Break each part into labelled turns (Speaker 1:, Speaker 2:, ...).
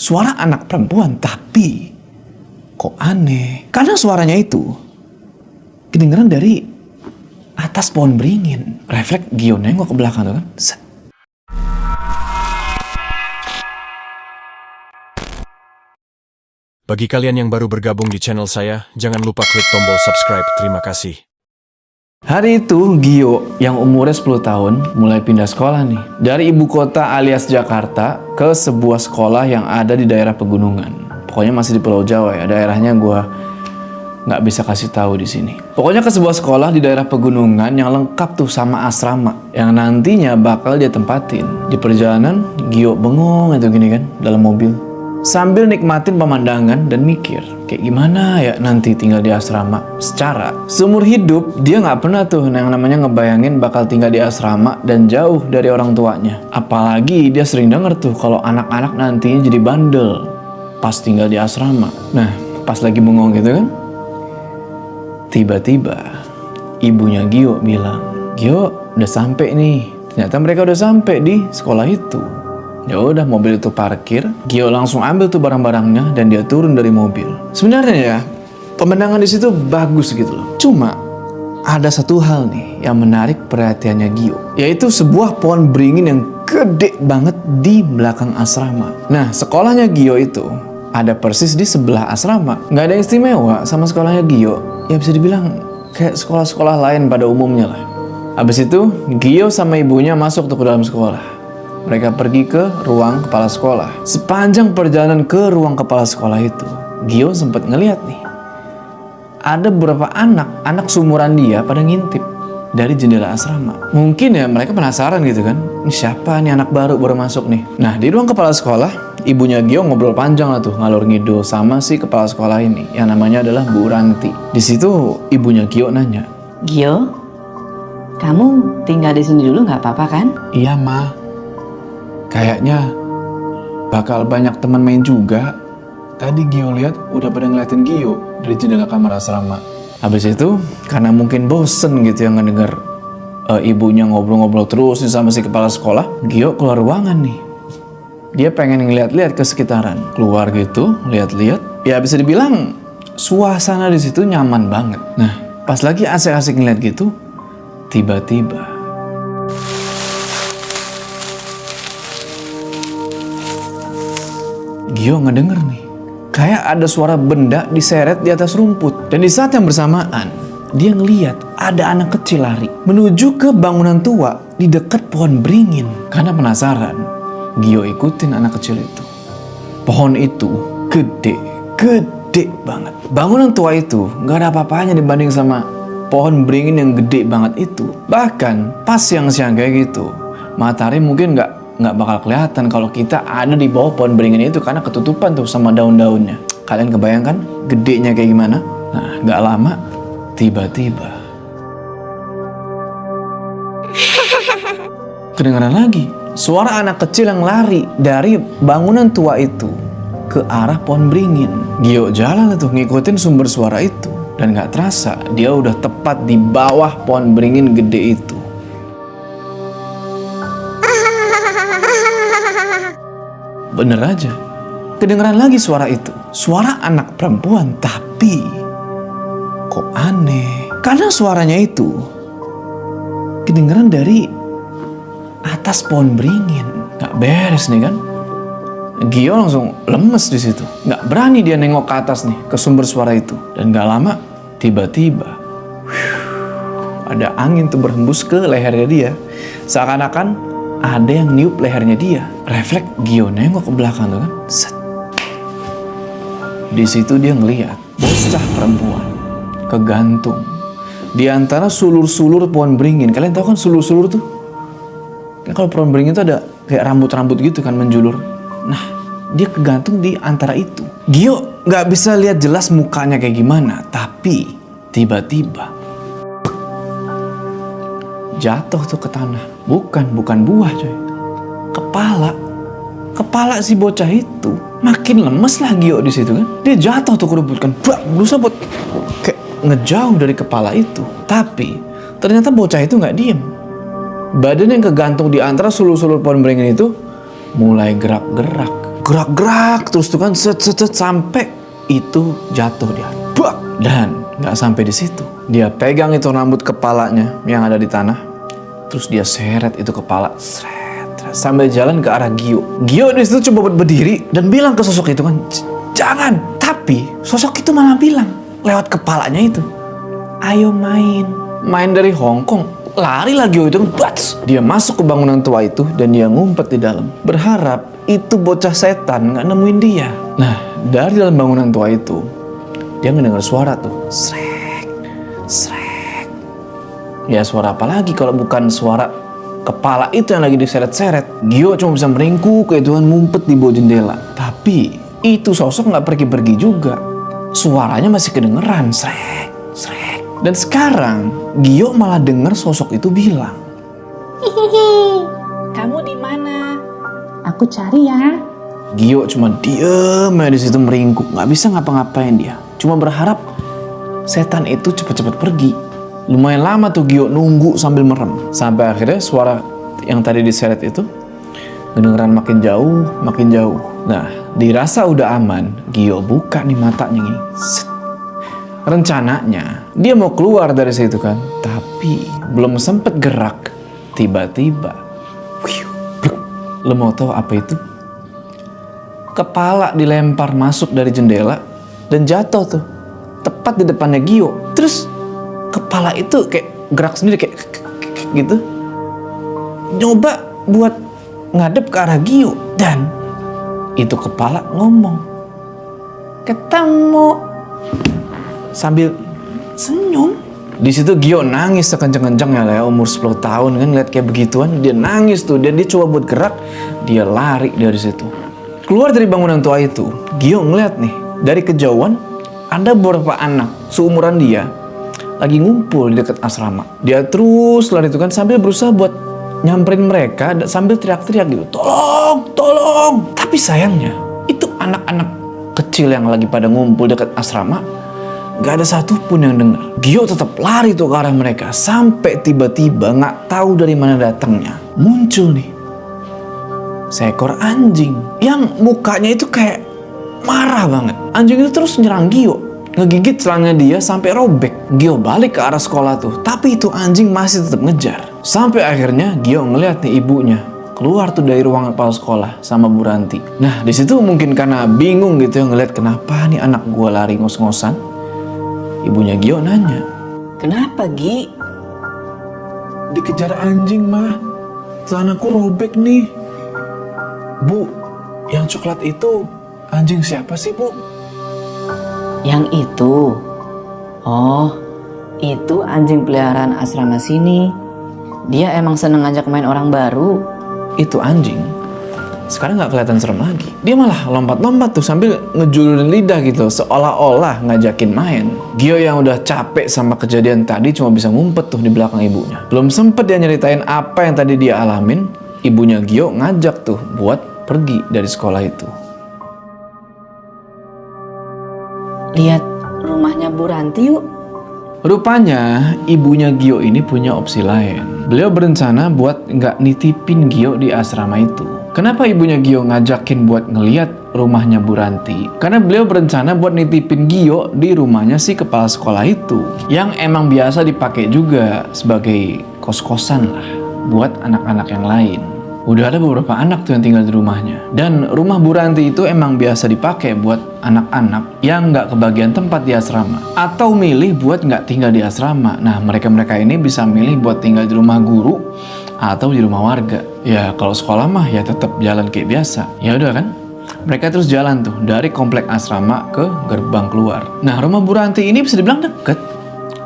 Speaker 1: suara anak perempuan, tapi kok aneh. Karena suaranya itu kedengeran dari atas pohon beringin. Refleks Gio nengok ke belakang tuh kan. Set.
Speaker 2: Bagi kalian yang baru bergabung di channel saya, jangan lupa klik tombol subscribe. Terima kasih.
Speaker 1: Hari itu Gio yang umurnya 10 tahun mulai pindah sekolah nih. Dari ibu kota alias Jakarta ke sebuah sekolah yang ada di daerah pegunungan. Pokoknya masih di Pulau Jawa ya, daerahnya gua nggak bisa kasih tahu di sini. Pokoknya ke sebuah sekolah di daerah pegunungan yang lengkap tuh sama asrama yang nantinya bakal dia tempatin. Di perjalanan Gio bengong itu gini kan dalam mobil. Sambil nikmatin pemandangan dan mikir, kayak gimana ya nanti tinggal di asrama. Secara seumur hidup dia nggak pernah tuh yang namanya ngebayangin bakal tinggal di asrama dan jauh dari orang tuanya. Apalagi dia sering denger tuh kalau anak-anak nantinya jadi bandel pas tinggal di asrama. Nah, pas lagi bengong gitu kan, tiba-tiba ibunya Gio bilang, "Gio, udah sampai nih." Ternyata mereka udah sampai di sekolah itu. Ya udah, mobil itu parkir, Gio langsung ambil tuh barang-barangnya dan dia turun dari mobil. Sebenarnya ya, pemandangan di situ bagus gitu loh. Cuma ada satu hal nih yang menarik perhatiannya Gio, yaitu sebuah pohon beringin yang gede banget di belakang asrama. Nah, sekolahnya Gio itu ada persis di sebelah asrama. Nggak ada yang istimewa sama sekolahnya Gio. Ya bisa dibilang kayak sekolah-sekolah lain pada umumnya lah. Habis itu, Gio sama ibunya masuk tuh ke dalam sekolah. Mereka pergi ke ruang kepala sekolah. Sepanjang perjalanan ke ruang kepala sekolah itu, Gio sempat ngeliat nih, ada beberapa anak seumuran dia pada ngintip dari jendela asrama. Mungkin ya mereka penasaran gitu kan, ini siapa nih anak baru masuk nih. Nah, di ruang kepala sekolah, ibunya Gio ngobrol panjang lah tuh, ngalor ngidul sama si kepala sekolah ini, yang namanya adalah Bu Ranti. Di situ ibunya Gio nanya,
Speaker 3: "Gio, kamu tinggal di sini dulu nggak apa-apa kan?"
Speaker 1: "Iya, Ma. Kayaknya bakal banyak teman main juga. Tadi Gio lihat udah pada ngeliatin Gio dari jendela kamar asrama." Habis itu karena mungkin bosen gitu yang ngedenger ibunya ngobrol-ngobrol terus sama si kepala sekolah, Gio keluar ruangan nih. Dia pengen ngeliat-liat ke sekitaran. Keluar gitu, lihat-lihat. Ya bisa dibilang suasana di situ nyaman banget. Nah, pas lagi asik-asik ngeliat gitu, tiba-tiba Gio ngedenger nih, kayak ada suara benda diseret di atas rumput. Dan di saat yang bersamaan, dia ngeliat ada anak kecil lari menuju ke bangunan tua di dekat pohon beringin. Karena penasaran, Gio ikutin anak kecil itu. Pohon itu gede banget. Bangunan tua itu gak ada apa-apanya dibanding sama pohon beringin yang gede banget itu. Bahkan pas siang-siang kayak gitu, matahari mungkin nggak bakal kelihatan kalau kita ada di bawah pohon beringin itu karena ketutupan tuh sama daun-daunnya. Kalian kebayangkan gedenya kayak gimana? Nah, nggak lama tiba-tiba kedengaran lagi suara anak kecil yang lari dari bangunan tua itu ke arah pohon beringin. Gio jalan tuh ngikutin sumber suara itu dan nggak terasa dia udah tepat di bawah pohon beringin gede itu. Bener aja, kedengeran lagi suara itu. Suara anak perempuan, tapi kok aneh. Karena suaranya itu kedengeran dari atas pohon beringin. Gak beres nih kan. Gio langsung lemes di situ. Gak berani dia nengok ke atas nih, ke sumber suara itu. Dan gak lama, tiba-tiba ada angin tuh berhembus ke lehernya dia. Seakan-akan ada yang niup lehernya dia. Refleks Gio nengok ke belakang tuh kan. Set. Di situ dia ngeliat bocah perempuan kegantung di antara sulur-sulur pohon beringin. Kalian tahu kan sulur-sulur tuh? Kan kalau pohon beringin tuh ada kayak rambut-rambut gitu kan menjulur. Nah, dia kegantung di antara itu. Gio nggak bisa lihat jelas mukanya kayak gimana, tapi tiba-tiba jatuh tuh ke tanah. Bukan buah coy. Kepala si bocah itu makin lemes lah Gio di situ kan. Dia jatuh tuh ke rumput kan. Berusaha buat kayak ngejauh dari kepala itu. Tapi ternyata bocah itu nggak diem. Badan yang kegantung di antara sulur-sulur pohon beringin itu mulai gerak-gerak. gerak-gerak terus tuh kan, set sampai itu jatuh dia. Bak! Dan nggak sampai di situ. Dia pegang itu rambut kepalanya yang ada di tanah, terus dia seret itu kepala, seret, sambil jalan ke arah Gio. Gio di situ coba berdiri dan bilang ke sosok itu kan, jangan. Tapi sosok itu malah bilang lewat kepalanya itu, ayo main dari Hong Kong. Lari lagi itu kan, bats! Dia masuk ke bangunan tua itu dan dia ngumpet di dalam, berharap itu bocah setan nggak nemuin dia. Nah, dari dalam bangunan tua itu dia ngedengar suara tuh, srek. Ya suara apa lagi kalau bukan suara kepala itu yang lagi diseret-seret. Gio cuma bisa meringkuk kayak Tuhan, ngumpet di bawah jendela. Tapi itu sosok nggak pergi-pergi juga. Suaranya masih kedengeran, srek. Dan sekarang Gio malah dengar sosok itu bilang,
Speaker 3: Hihihi, kamu di mana? Aku cari ya.
Speaker 1: Gio cuma diem aja di situ meringkuk, nggak bisa ngapa-ngapain dia. Cuma berharap setan itu cepet-cepet pergi. Lumayan lama tuh Gio nunggu sambil merem. Sampai akhirnya suara yang tadi diseret itu kedengeran makin jauh. Nah, dirasa udah aman, Gio buka nih matanya nih. Set. Rencananya dia mau keluar dari situ kan, tapi belum sempet gerak, tiba-tiba, lo mau tahu apa itu? Kepala dilempar masuk dari jendela dan jatuh tuh, tepat di depannya Gio. Terus kepala itu kayak gerak sendiri kayak gitu, nyoba buat ngadep ke arah Gio, dan itu kepala ngomong, ketemu, sambil senyum. Di situ Gio nangis sekencang-kencangnya lah ya, umur 10 tahun kan, lihat kayak begituan dia nangis tuh, dan dia coba buat gerak, dia lari dari situ. Keluar dari bangunan tua itu, Gio ngeliat nih dari kejauhan ada beberapa anak seumuran dia lagi ngumpul di dekat asrama. Dia terus lari itu kan sambil berusaha buat nyamperin mereka sambil teriak-teriak gitu, tolong. Tapi sayangnya itu anak-anak kecil yang lagi pada ngumpul dekat asrama, gak ada satupun yang dengar. Gio tetap lari tuh ke arah mereka, sampai tiba-tiba gak tahu dari mana datangnya muncul nih seekor anjing yang mukanya itu kayak marah banget. Anjing itu terus nyerang Gio, ngegigit celana dia sampai robek. Gio balik ke arah sekolah tuh, tapi itu anjing masih tetap ngejar. Sampai akhirnya Gio ngeliat nih ibunya keluar tuh dari ruangan kepala sekolah sama Bu Ranti. Nah, di situ mungkin karena bingung gitu ya ngeliat kenapa nih anak gua lari ngos-ngosan. Ibunya Gio nanya,
Speaker 3: Kenapa, Gi?
Speaker 1: dikejar anjing mah, celanaku robek nih. Bu, yang coklat itu anjing siapa sih bu?
Speaker 3: Yang itu? Oh, itu anjing peliharaan asrama sini. Dia emang seneng ngajak main orang baru.
Speaker 1: Itu anjing sekarang nggak kelihatan serem lagi. Dia malah lompat-lompat tuh sambil ngejulurin lidah gitu, seolah-olah ngajakin main. Gio yang udah capek sama kejadian tadi cuma bisa ngumpet tuh di belakang ibunya. Belum sempet dia nyeritain apa yang tadi dia alamin, ibunya Gio ngajak tuh buat pergi dari sekolah itu.
Speaker 3: Lihat rumahnya Bu Ranti yuk.
Speaker 1: Rupanya ibunya Gio ini punya opsi lain. Beliau berencana buat nggak nitipin Gio di asrama itu. Kenapa ibunya Gio ngajakin buat ngeliat rumahnya Bu Ranti? Karena beliau berencana buat nitipin Gio di rumahnya si kepala sekolah itu, yang emang biasa dipakai juga sebagai kos-kosan lah buat anak-anak yang lain. Udah ada beberapa anak tuh yang tinggal di rumahnya. Dan rumah Bu Ranti itu emang biasa dipakai buat anak-anak yang nggak kebagian tempat di asrama, atau milih buat nggak tinggal di asrama. Nah, mereka-mereka ini bisa milih buat tinggal di rumah guru atau di rumah warga. Ya kalau sekolah mah ya tetap jalan kayak biasa. Ya udah kan, mereka terus jalan tuh dari komplek asrama ke gerbang keluar. Nah, rumah Bu Ranti ini bisa dibilang deket,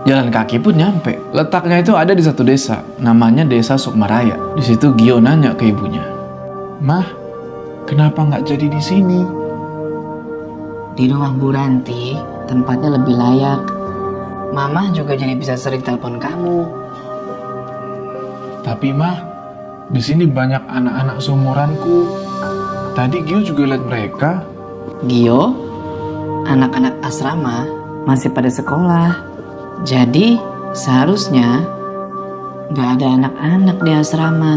Speaker 1: jalan kaki pun nyampe. Letaknya itu ada di satu desa, namanya Desa Sukmaraya. Di situ Gio nanya ke ibunya, "Mah, kenapa nggak jadi di sini?"
Speaker 3: Di rumah Bu Ranti tempatnya lebih layak. Mama juga jadi bisa sering telepon kamu.
Speaker 1: Tapi mah, di sini banyak anak-anak seumuranku. Tadi Gio juga lihat mereka.
Speaker 3: Gio, anak-anak asrama masih pada sekolah. Jadi seharusnya nggak ada anak-anak di asrama.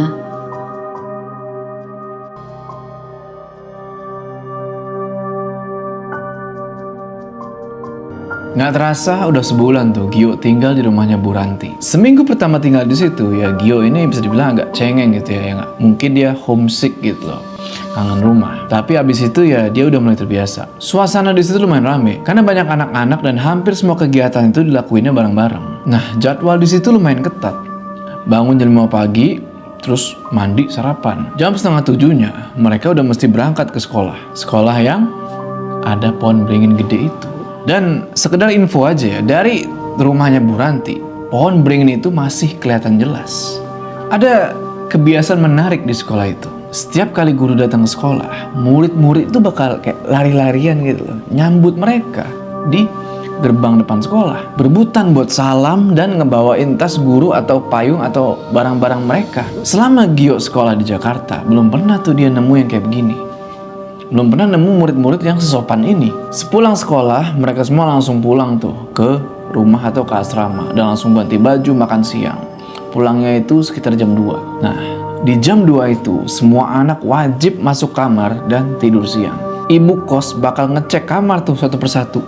Speaker 1: Nggak terasa udah sebulan tuh Gio tinggal di rumahnya Bu Ranti. Seminggu pertama tinggal di situ ya Gio ini bisa dibilang agak cengeng gitu ya nggak? Mungkin dia homesick gitu loh, kangen rumah. Tapi abis itu ya dia udah mulai terbiasa. Suasana di situ lumayan rame karena banyak anak-anak dan hampir semua kegiatan itu dilakuinnya bareng-bareng. Nah jadwal di situ lumayan ketat. Bangun jam 5 pagi, terus mandi sarapan. Jam 6:30-nya mereka udah mesti berangkat ke sekolah. Sekolah yang ada pohon beringin gede itu. Dan sekedar info aja ya, dari rumahnya Bu Ranti, pohon beringin itu masih kelihatan jelas. Ada kebiasaan menarik di sekolah itu. Setiap kali guru datang ke sekolah, murid-murid itu bakal kayak lari-larian gitu loh, nyambut mereka di gerbang depan sekolah. Berebutan buat salam dan ngebawain tas guru atau payung atau barang-barang mereka. Selama Gio sekolah di Jakarta, belum pernah tuh dia nemu yang kayak begini. Belum pernah nemu murid-murid yang sesopan ini. Sepulang sekolah, mereka semua langsung pulang tuh ke rumah atau ke asrama dan langsung ganti baju, makan siang. Pulangnya itu sekitar jam 2. Nah, di jam 2 itu semua anak wajib masuk kamar dan tidur siang. Ibu kos bakal ngecek kamar tuh satu persatu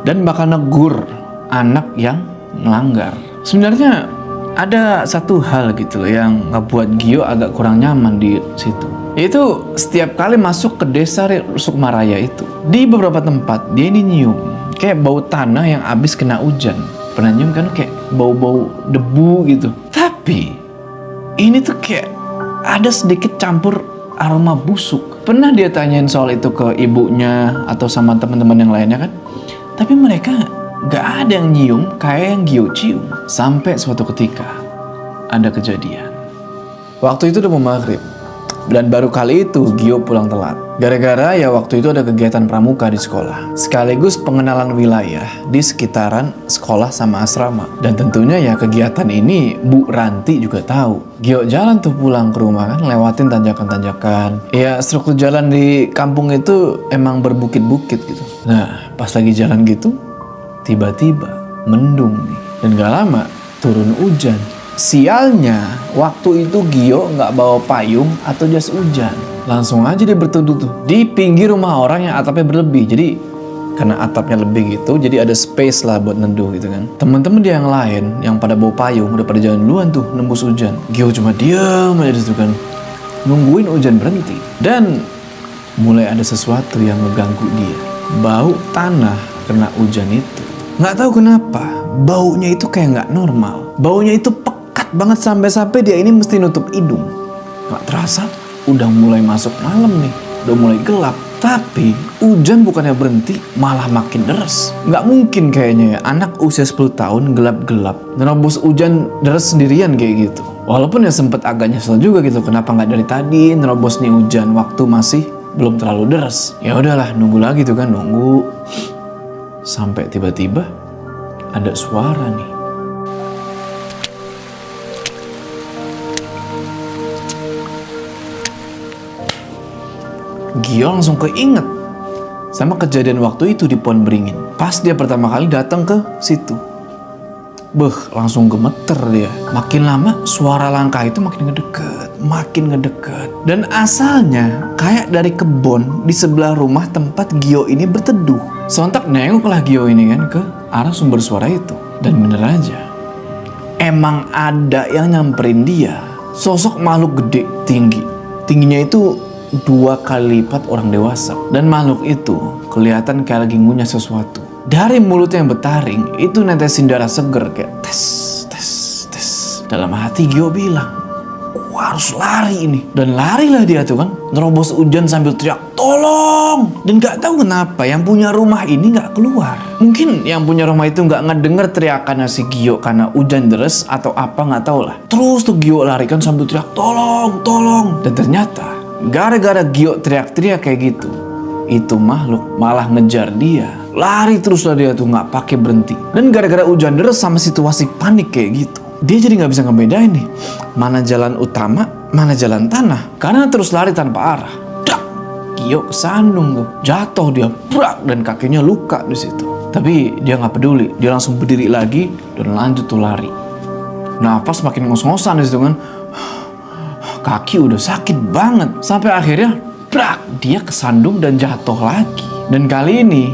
Speaker 1: dan bakal negur anak yang ngelanggar. Sebenarnya ada satu hal gitu loh yang ngebuat Gio agak kurang nyaman di situ. Itu setiap kali masuk ke desa Sukmaraya itu, di beberapa tempat dia ini nyium kayak bau tanah yang abis kena hujan. Pernah nyium kan kayak bau-bau debu gitu. Tapi ini tuh kayak ada sedikit campur aroma busuk. Pernah dia tanyain soal itu ke ibunya atau sama teman-teman yang lainnya kan? Tapi mereka gak ada yang nyium kayak yang Gio cium. Sampai suatu ketika ada kejadian. Waktu itu udah mau maghrib. Dan baru kali itu Gio pulang telat. Gara-gara ya waktu itu ada kegiatan pramuka di sekolah. Sekaligus pengenalan wilayah di sekitaran sekolah sama asrama. Dan tentunya ya kegiatan ini Bu Ranti juga tahu. Gio jalan tuh pulang ke rumah kan, lewatin tanjakan-tanjakan. Ya struktur jalan di kampung itu emang berbukit-bukit gitu. Nah pas lagi jalan gitu, tiba-tiba mendung nih. Dan gak lama turun hujan. Sialnya, waktu itu Gio nggak bawa payung atau jas hujan. Langsung aja dia berteduh tuh di pinggir rumah orang yang atapnya berlebih. Jadi karena atapnya lebih gitu, jadi ada space lah buat neduh gitu kan. Temen-temen dia yang lain yang pada bawa payung udah pada jalan duluan tuh nembus hujan. Gio cuma diam aja gitu kan, nungguin hujan berhenti. Dan mulai ada sesuatu yang ngeganggu dia. Bau tanah kena hujan itu. Nggak tahu kenapa, baunya itu kayak nggak normal. Baunya itu pekat banget sampai-sampai dia ini mesti nutup hidung. Nggak terasa, udah mulai masuk malam nih, udah mulai gelap. Tapi hujan bukannya berhenti, malah makin deras. Nggak mungkin kayaknya ya, anak usia 10 tahun gelap-gelap nerobos hujan deras sendirian kayak gitu. Walaupun ya sempet agak nyesel juga gitu, kenapa nggak dari tadi nerobos nih hujan waktu masih belum terlalu deras. Ya udahlah, nunggu lagi tuh kan, nunggu. Sampai tiba-tiba ada suara nih. Gio langsung keinget sama kejadian waktu itu di pohon beringin. Pas dia pertama kali datang ke situ. Langsung gemeter dia. Makin lama suara langkah itu makin ngedekat. Dan asalnya kayak dari kebun di sebelah rumah tempat Gio ini berteduh. Sontak nengoklah Gio ini kan ke arah sumber suara itu. Dan bener aja, emang ada yang nyamperin dia. Sosok makhluk gede, tinggi. Tingginya itu 2 kali lipat orang dewasa. Dan makhluk itu kelihatan kayak lagi ngunyah sesuatu. Dari mulut yang bertaring itu netesin darah seger kayak tes. Dalam hati Gio bilang, gua harus lari ini. Dan larilah dia tuh kan, nerobos hujan sambil teriak tolong. Dan gak tahu kenapa yang punya rumah ini gak keluar. Mungkin yang punya rumah itu gak ngedenger teriakannya si Gio karena hujan deras atau apa gak tahu lah. Terus tuh Gio larikan sambil teriak tolong. Dan ternyata gara-gara Gio teriak-teriak kayak gitu, itu makhluk malah ngejar dia. Lari teruslah dia tuh nggak pakai berhenti. Dan gara-gara hujan deras sama situasi panik kayak gitu, dia jadi nggak bisa ngebedain nih mana jalan utama, mana jalan tanah. Karena terus lari tanpa arah. Dak, Gio kesandung tuh, jatuh dia, brak, dan kakinya luka di situ. Tapi dia nggak peduli, dia langsung berdiri lagi dan lanjut tuh lari. Nafas makin ngos-ngosan di situ kan. Kaki udah sakit banget. Sampai akhirnya, brak, dia kesandung dan jatuh lagi. Dan kali ini,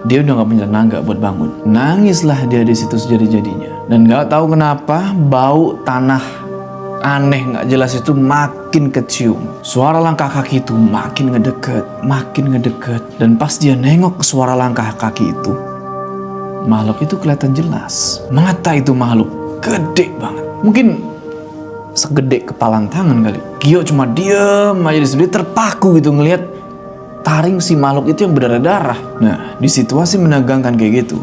Speaker 1: dia udah gak punya tenaga buat bangun. Nangislah dia di situ sejadi-jadinya. Dan gak tahu kenapa bau tanah aneh gak jelas itu makin kecium. Suara langkah kaki itu makin ngedeket. Dan pas dia nengok ke suara langkah kaki itu, makhluk itu kelihatan jelas. Mata itu makhluk gede banget. Mungkin segede kepalan tangan kali. Gio cuma diem aja di situ, dia terpaku gitu ngelihat taring si makhluk itu yang berdarah-darah. Nah, di situasi menegangkan kayak gitu,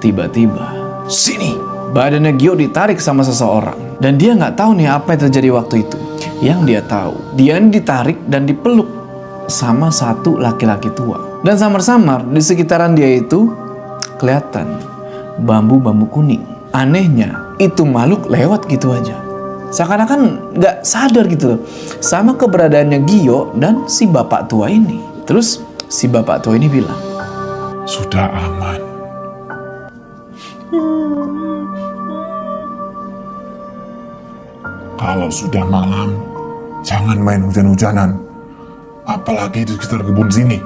Speaker 1: tiba-tiba sini badannya Gio ditarik sama seseorang. Dan dia nggak tahu nih apa yang terjadi waktu itu. Yang dia tahu, dia ditarik dan dipeluk sama satu laki-laki tua. Dan samar-samar di sekitaran dia itu kelihatan bambu-bambu kuning. Anehnya, itu makhluk lewat gitu aja. Seakan-akan nggak sadar gitu loh sama keberadaannya Gio dan si bapak tua ini. Terus si bapak tua ini bilang,
Speaker 4: Sudah aman. Kalau sudah malam, jangan main hujan-hujanan. Apalagi di sekitar kebun sini.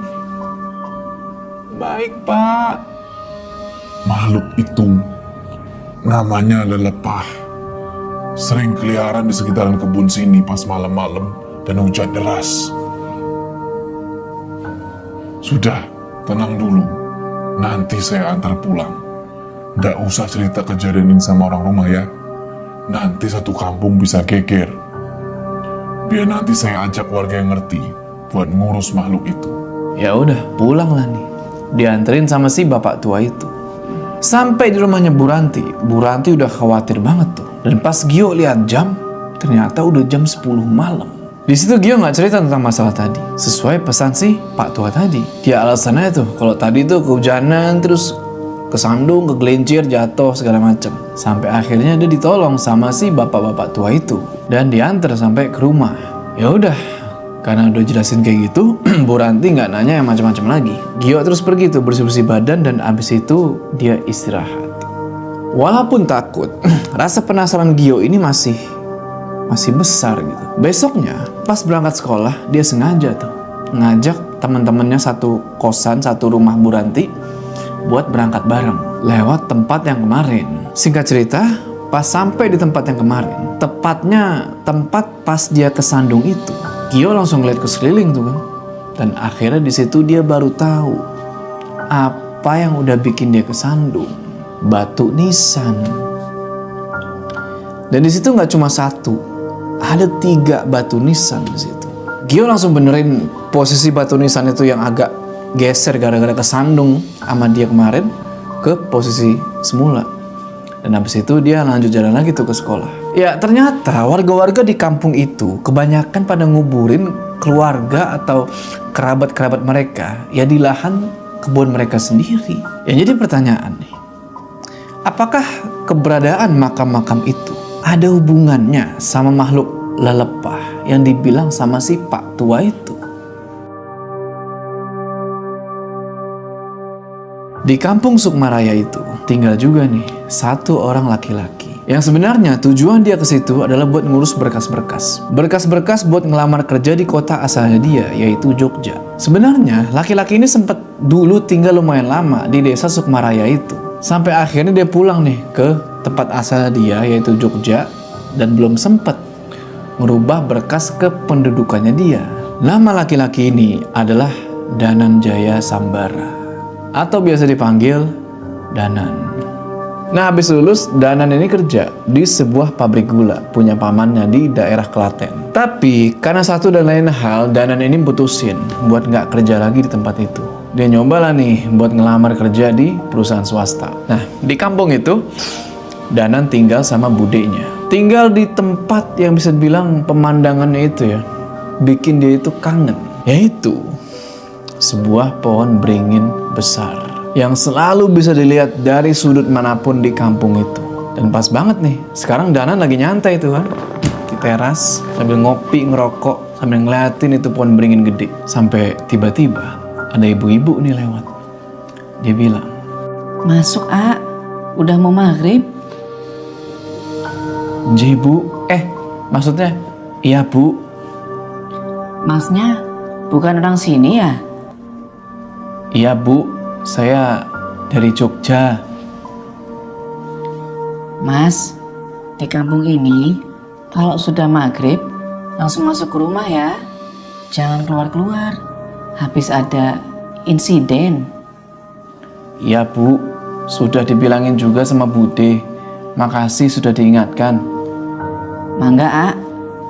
Speaker 1: baik pak.
Speaker 4: Makhluk itu namanya lelepah. Sering keliaran di sekitaran kebun sini pas malam-malam dan hujan deras. Sudah, tenang dulu. Nanti saya antar pulang. Nggak usah cerita kejadian ini sama orang rumah ya. Nanti satu kampung bisa geger. Biar nanti saya ajak warga yang ngerti buat ngurus makhluk itu.
Speaker 1: Ya udah, pulanglah nih. Dianterin sama si bapak tua itu. Sampai di rumahnya Bu Ranti udah khawatir banget tuh. Dan pas Gio lihat jam, ternyata udah jam 10 malam. Di situ Gio nggak cerita tentang masalah tadi. Sesuai pesan si Pak Tua tadi. Dia alasannya tuh, kalau tadi tuh kehujanan, terus kesandung, kegelincir, jatuh, segala macam. Sampai akhirnya dia ditolong sama si bapak-bapak tua itu. Dan diantar sampai ke rumah. Ya udah, karena udah jelasin kayak gitu, Bu Ranti nggak nanya yang macam-macam lagi. Gio terus pergi tuh bersih-bersih badan dan abis itu dia istirahat. Walaupun takut, rasa penasaran Gio ini masih besar gitu. Besoknya pas berangkat sekolah, dia sengaja tuh ngajak teman-temannya satu kosan, satu rumah Bu Ranti buat berangkat bareng lewat tempat yang kemarin. Singkat cerita, pas sampai di tempat yang kemarin, tepatnya tempat pas dia kesandung itu, Gio langsung ngeliat ke sekeliling tuh kan. Dan akhirnya di situ dia baru tahu apa yang udah bikin dia kesandung. Batu nisan. Dan di situ nggak cuma satu, ada 3 batu nisan di situ. Gio langsung benerin posisi batu nisan itu yang agak geser gara-gara kesandung sama dia kemarin ke posisi semula. Dan habis itu dia lanjut jalan lagi tuh ke sekolah. Ya ternyata warga-warga di kampung itu kebanyakan pada nguburin keluarga atau kerabat-kerabat mereka ya di lahan kebun mereka sendiri. Ya jadi pertanyaan nih, apakah keberadaan makam-makam itu ada hubungannya sama makhluk lelepah yang dibilang sama si Pak Tua itu? Di kampung Sukmaraya itu tinggal juga nih satu orang laki-laki yang sebenarnya tujuan dia ke situ adalah buat ngurus berkas-berkas. Berkas-berkas buat ngelamar kerja di kota asalnya dia, yaitu Jogja. Sebenarnya laki-laki ini sempat dulu tinggal lumayan lama di desa Sukmaraya itu. Sampai akhirnya dia pulang nih ke tempat asalnya dia, yaitu Jogja, dan belum sempat merubah berkas kependudukannya dia. Nama laki-laki ini adalah Dananjaya Sambara, atau biasa dipanggil Danan. Nah, habis lulus, Danan ini kerja di sebuah pabrik gula punya pamannya di daerah Klaten. Tapi karena satu dan lain hal, Danan ini putusin buat nggak kerja lagi di tempat itu. Dia nyoba lah nih buat ngelamar kerja di perusahaan swasta. Nah, di kampung itu, Danan tinggal sama budenya. Tinggal di tempat yang bisa dibilang pemandangannya itu ya, bikin dia itu kangen. Yaitu sebuah pohon beringin besar yang selalu bisa dilihat dari sudut manapun di kampung itu. Dan pas banget nih, sekarang Danan lagi nyantai tuh kan di teras sambil ngopi, ngerokok, sambil ngeliatin itu pohon beringin gede. Sampai tiba-tiba ada ibu-ibu nih lewat. Dia bilang,
Speaker 3: Masuk, A. Udah mau maghrib.
Speaker 1: "Bu, maksudnya iya Bu."
Speaker 3: Masnya bukan orang sini ya?
Speaker 1: "Iya Bu, saya dari Jogja.
Speaker 3: Mas, di kampung ini kalau sudah maghrib langsung masuk ke rumah ya. Jangan keluar-keluar. Habis ada insiden.
Speaker 1: Iya Bu, sudah dibilangin juga sama Bude. Makasih sudah diingatkan.
Speaker 3: Mangga, A.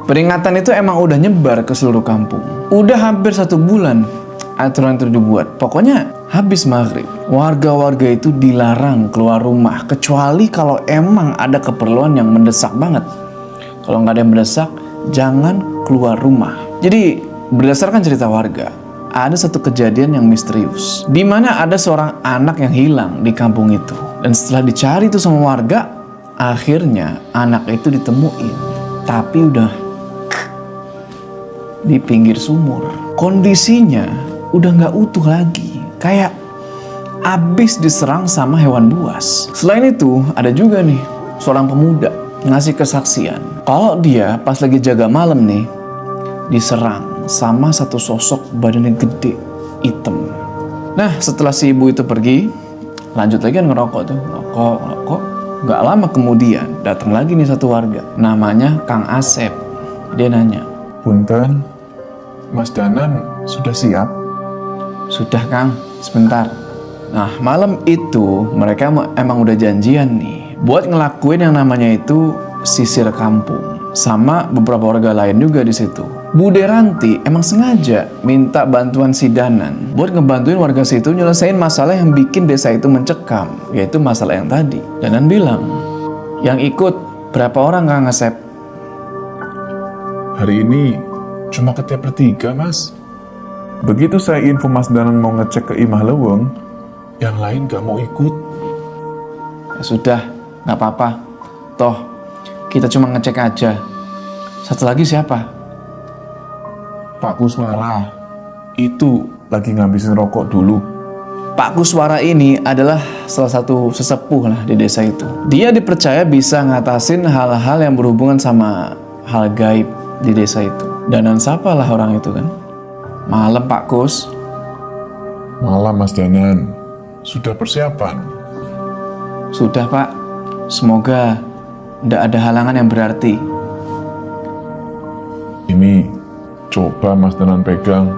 Speaker 1: Peringatan itu emang udah nyebar ke seluruh kampung. Udah hampir 1 bulan aturan itu dibuat. Pokoknya habis maghrib, warga-warga itu dilarang keluar rumah. Kecuali kalau emang ada keperluan yang mendesak banget. Kalau nggak ada yang mendesak, jangan keluar rumah. Jadi berdasarkan cerita warga, ada satu kejadian yang misterius. Di mana ada seorang anak yang hilang di kampung itu. Dan setelah dicari itu sama warga, akhirnya anak itu ditemuin. Tapi udah di pinggir sumur. Kondisinya udah nggak utuh lagi, kayak abis diserang sama hewan buas. Selain itu, ada juga nih seorang pemuda ngasih kesaksian kalau dia pas lagi jaga malam nih diserang sama satu sosok badannya gede, hitam. Nah, setelah si ibu itu pergi, lanjut lagi kan ngerokok tuh, ngerokok. Nggak lama kemudian datang lagi nih satu warga, namanya Kang Asep. Dia nanya,
Speaker 4: Punten, Mas Danan sudah siap?
Speaker 1: "Sudah Kang, sebentar." Nah, malam itu mereka emang udah janjian nih buat ngelakuin yang namanya itu sisir kampung, sama beberapa warga lain juga di situ. Bude Ranti emang sengaja minta bantuan si Danan buat ngebantuin warga situ nyelesain masalah yang bikin desa itu mencekam, yaitu masalah yang tadi. Danan bilang, "Yang ikut berapa orang Kang Asep?"
Speaker 4: Hari ini cuma kita bertiga, Mas. Begitu saya info Mas Danan mau ngecek ke Imah Leweng, yang lain gak mau ikut.
Speaker 1: "Ya sudah, nggak apa-apa. Toh, kita cuma ngecek aja. Satu lagi siapa?"
Speaker 4: Pak Kuswara, itu lagi ngabisin rokok dulu.
Speaker 1: Pak Kuswara ini adalah salah satu sesepuh lah di desa itu. Dia dipercaya bisa ngatasin hal-hal yang berhubungan sama hal gaib di desa itu. Danan siapalah orang itu kan. "Malam Pak Kus."
Speaker 4: Malam Mas Danan, sudah persiapan?
Speaker 1: "Sudah Pak. Semoga tidak ada halangan yang berarti."
Speaker 4: Ini, coba Mas Danan pegang,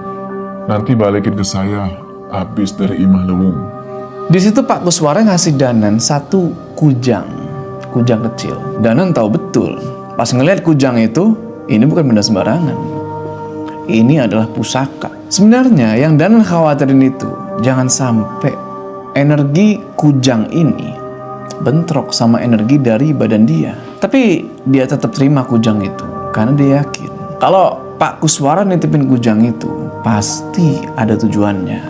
Speaker 4: nanti balikin ke saya habis dari Imah Leweng.
Speaker 1: Di situ Pak Kuswara ngasih Danan satu kujang kecil. Danan tahu betul, pas ngelihat kujang itu, ini bukan benda sembarangan. Ini adalah pusaka. Sebenarnya yang Danan khawatirin itu, jangan sampai energi kujang ini bentrok sama energi dari badan dia. Tapi dia tetap terima kujang itu, karena dia yakin kalau Pak Kuswara nitipin kujang itu, pasti ada tujuannya.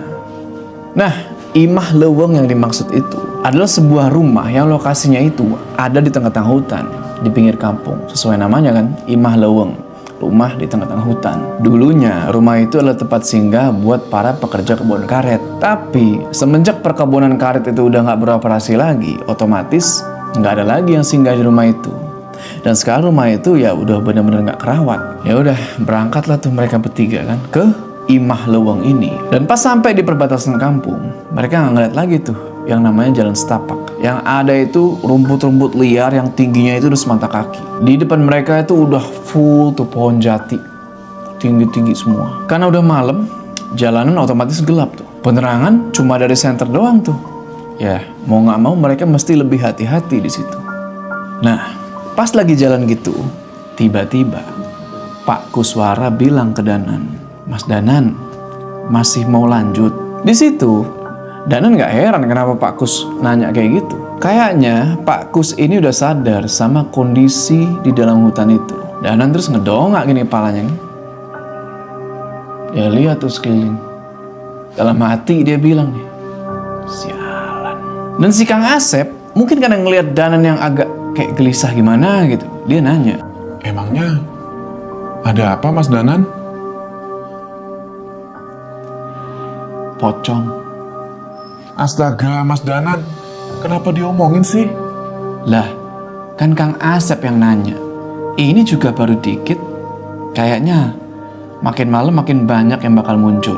Speaker 1: Nah, Imah Leweng yang dimaksud itu adalah sebuah rumah yang lokasinya itu ada di tengah-tengah hutan, di pinggir kampung. Sesuai namanya kan, Imah Leweng, rumah di tengah-tengah hutan. Dulunya rumah itu adalah tempat singgah buat para pekerja kebun karet. Tapi semenjak perkebunan karet itu udah nggak beroperasi lagi, otomatis nggak ada lagi yang singgah di rumah itu. Dan sekarang rumah itu ya udah benar-benar nggak kerawat. Ya udah, berangkatlah tuh mereka bertiga kan ke Imah Leweng ini. Dan pas sampai di perbatasan kampung, mereka nggak ngeliat lagi tuh yang namanya jalan setapak. Yang ada itu rumput-rumput liar yang tingginya itu udah semata kaki. Di depan mereka itu udah full tuh pohon jati, tinggi-tinggi semua. Karena udah malam, jalanan otomatis gelap tuh. Penerangan cuma dari senter doang tuh. Ya, mau nggak mau mereka mesti lebih hati-hati di situ. Nah, pas lagi jalan gitu, tiba-tiba Pak Kuswara bilang ke Danan, "Mas Danan, masih mau lanjut?" Di situ, Danan nggak heran kenapa Pak Kus nanya kayak gitu. Kayaknya Pak Kus ini udah sadar sama kondisi di dalam hutan itu. Danan terus ngedongak gini palanya. Dia lihat tuh sekeliling. Dalam hati dia bilang nih, "Sialan." Dan si Kang Asep mungkin karena ngelihat Danan yang agak kayak gelisah gimana gitu, dia nanya,
Speaker 4: Emangnya ada apa Mas Danan?
Speaker 1: "Pocong."
Speaker 4: Astaga Mas Danan, kenapa diomongin sih?
Speaker 1: Lah, kan Kang Asep yang nanya. Ini juga baru dikit. Kayaknya makin malam makin banyak yang bakal muncul.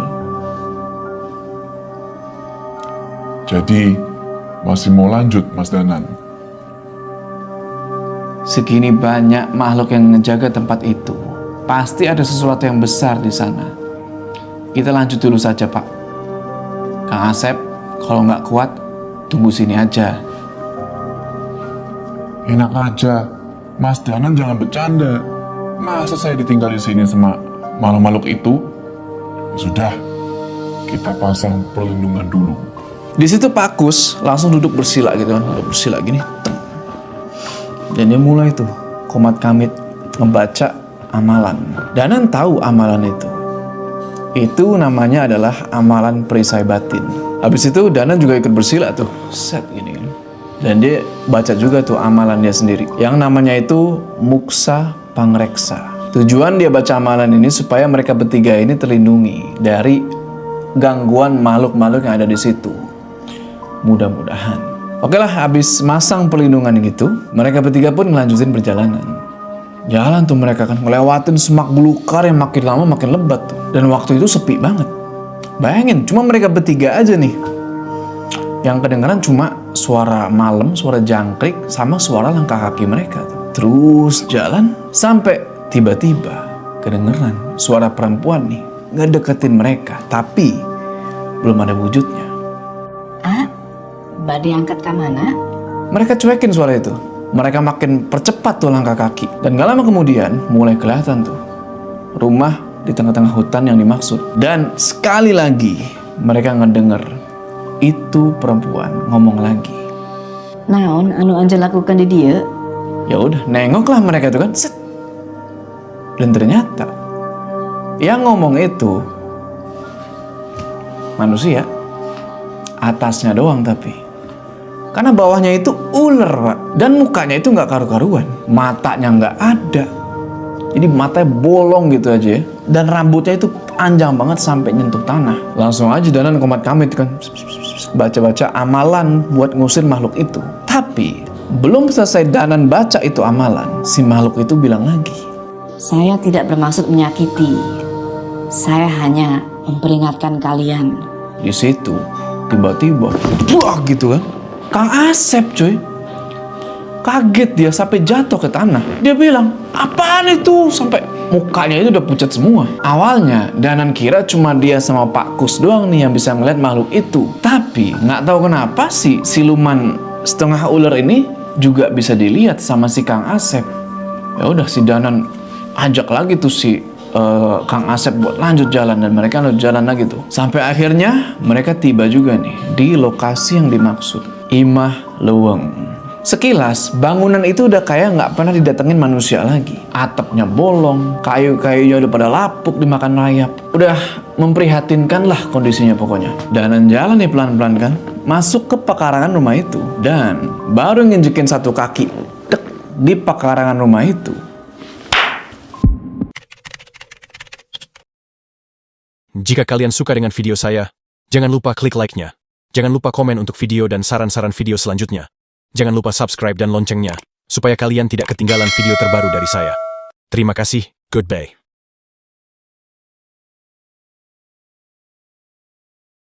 Speaker 4: Jadi, masih mau lanjut, Mas Danan?
Speaker 1: Segini banyak makhluk yang ngejaga tempat itu. Pasti ada sesuatu yang besar di sana. Kita lanjut dulu saja, Pak. Kang Asep, kalau nggak kuat, tunggu sini aja.
Speaker 4: Enak aja, Mas Danan jangan bercanda. Masa saya ditinggal di sini sama makhluk-makhluk itu? Sudah, kita pasang perlindungan dulu.
Speaker 1: Di situ Pak Kus langsung duduk bersila gitu kan, duduk bersila gini. Dan dia mulai tuh komat kamit ngebaca amalan. Danan tahu amalan itu. Itu namanya adalah amalan perisai batin. Habis itu Danan juga ikut bersila tuh, set gini kan. Dan dia baca juga tuh amalan dia sendiri. Yang namanya itu Muksa Pangreksa. Tujuan dia baca amalan ini supaya mereka bertiga ini terlindungi dari gangguan makhluk-makhluk yang ada di situ. Mudah-mudahan. Oke lah, habis masang perlindungan gitu, mereka bertiga pun ngelanjutin perjalanan. Jalan tuh mereka kan, ngelewatin semak belukar yang makin lama makin lebat tuh. Dan waktu itu sepi banget. Bayangin, cuma mereka bertiga aja nih. Yang kedengeran cuma suara malam, suara jangkrik, sama suara langkah kaki mereka tuh. Terus jalan, sampai tiba-tiba kedengeran suara perempuan nih ngedeketin mereka, tapi belum ada wujudnya.
Speaker 3: Ah, badai angkat ke mana?
Speaker 1: Mereka cuekin suara itu. Mereka makin percepat tuh langkah kaki. Dan gak lama kemudian mulai kelihatan tuh rumah di tengah-tengah hutan yang dimaksud. Dan sekali lagi mereka ngedenger itu perempuan ngomong lagi.
Speaker 3: Naon anu Anja lakukan di dia?
Speaker 1: Ya udah, nengoklah mereka itu kan. Set. Dan ternyata yang ngomong itu manusia. Atasnya doang tapi. Karena bawahnya itu ular, Pak. Dan mukanya itu nggak karu-karuan. Matanya nggak ada. Jadi matanya bolong gitu aja ya. Dan rambutnya itu panjang banget sampai nyentuh tanah. Langsung aja Danan komat kamit kan. Baca-baca amalan buat ngusir makhluk itu. Tapi belum selesai Danan baca itu amalan, si makhluk itu bilang lagi.
Speaker 3: Saya tidak bermaksud menyakiti. Saya hanya memperingatkan kalian.
Speaker 1: Di situ tiba-tiba buah gitu kan. Kang Asep cuy. Kaget dia sampai jatuh ke tanah. Dia bilang, apaan itu? Sampai mukanya itu udah pucat semua. Awalnya Danan kira cuma dia sama Pak Kus doang nih yang bisa ngeliat makhluk itu. Tapi nggak tahu kenapa sih siluman setengah ular ini juga bisa dilihat sama si Kang Asep. Ya udah si Danan ajak lagi tuh si Kang Asep buat lanjut jalan, dan mereka lanjut jalan lagi tuh. Sampai akhirnya mereka tiba juga nih di lokasi yang dimaksud, Imah Leweng. Sekilas bangunan itu udah kayak nggak pernah didatengin manusia lagi. Atapnya bolong, kayu-kayunya udah pada lapuk dimakan rayap. Udah memprihatinkan lah kondisinya pokoknya. Danan jalan nih pelan-pelan kan, masuk ke pekarangan rumah itu. Dan baru nginjekin satu kaki dek, di pekarangan rumah itu,
Speaker 2: Jika kalian suka dengan video saya, jangan lupa klik like-nya. Jangan lupa komen untuk video dan saran-saran video selanjutnya. Jangan lupa subscribe dan loncengnya, supaya kalian tidak ketinggalan video terbaru dari saya. Terima kasih, goodbye.